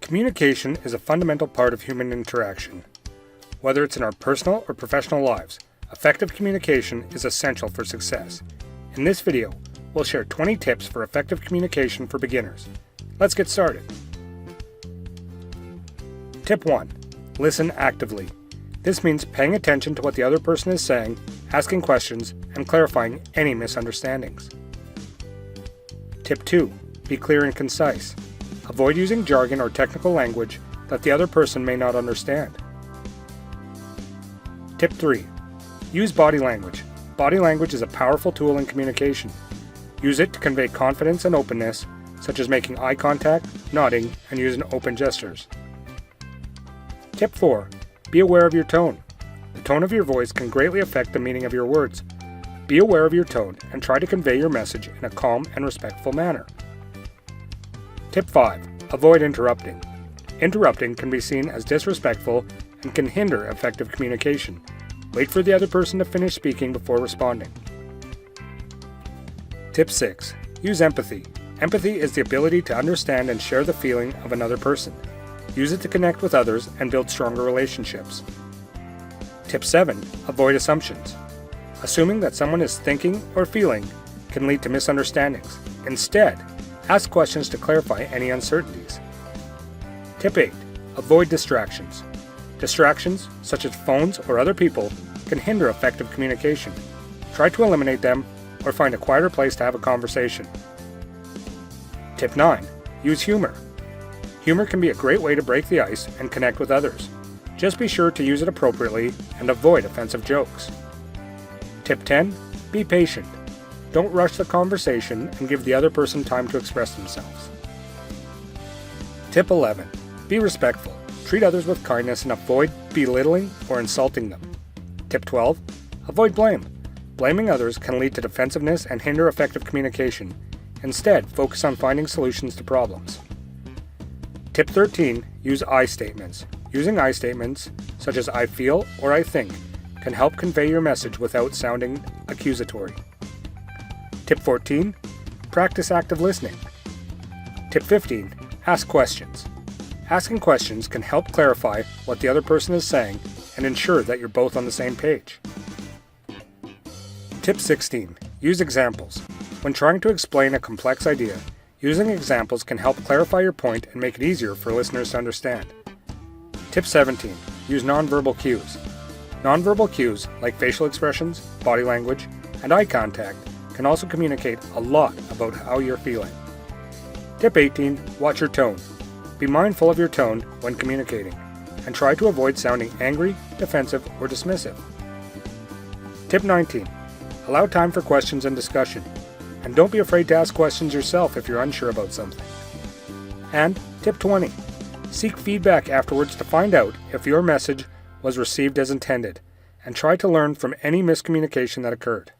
Communication is a fundamental part of human interaction. Whether it's in our personal or professional lives, effective communication is essential for success. In this video, we'll share 20 tips for effective communication for beginners. Let's get started. Tip 1. Listen actively. This means paying attention to what the other person is saying, asking questions, and clarifying any misunderstandings. Tip 2. Be clear and concise. Avoid using jargon or technical language that the other person may not understand. Tip 3. Use body language. Body language is a powerful tool in communication. Use it to convey confidence and openness, such as making eye contact, nodding, and using open gestures. Tip 4. Be aware of your tone. The tone of your voice can greatly affect the meaning of your words. Be aware of your tone and try to convey your message in a calm and respectful manner. Tip 5. Avoid interrupting. Interrupting can be seen as disrespectful and can hinder effective communication. Wait for the other person to finish speaking before responding. Tip 6. Use empathy. Empathy is the ability to understand and share the feeling of another person. Use it to connect with others and build stronger relationships. Tip 7. Avoid assumptions. Assuming that someone is thinking or feeling can lead to misunderstandings. Instead, ask questions to clarify any uncertainties. Tip 8. Avoid distractions. Distractions, such as phones or other people, can hinder effective communication. Try to eliminate them or find a quieter place to have a conversation. Tip 9. Use humor. Humor can be a great way to break the ice and connect with others. Just be sure to use it appropriately and avoid offensive jokes. Tip 10. Be patient. Don't rush the conversation and give the other person time to express themselves. Tip 11. Be respectful. Treat others with kindness and avoid belittling or insulting them. Tip 12. Avoid blame. Blaming others can lead to defensiveness and hinder effective communication. Instead, focus on finding solutions to problems. Tip 13. Use I statements. Using I statements, such as I feel or I think, can help convey your message without sounding accusatory. Tip 14. Practice active listening. Tip 15. Ask questions. Asking questions can help clarify what the other person is saying and ensure that you're both on the same page. Tip 16. Use examples. When trying to explain a complex idea, using examples can help clarify your point and make it easier for listeners to understand. Tip 17. Use nonverbal cues. Nonverbal cues, like facial expressions, body language, and eye contact, can also communicate a lot about how you're feeling. Tip 18. Watch your tone. Be mindful of your tone when communicating, and try to avoid sounding angry, defensive, or dismissive. Tip 19. Allow time for questions and discussion, and don't be afraid to ask questions yourself if you're unsure about something. And Tip 20. Seek feedback afterwards to find out if your message was received as intended, and try to learn from any miscommunication that occurred.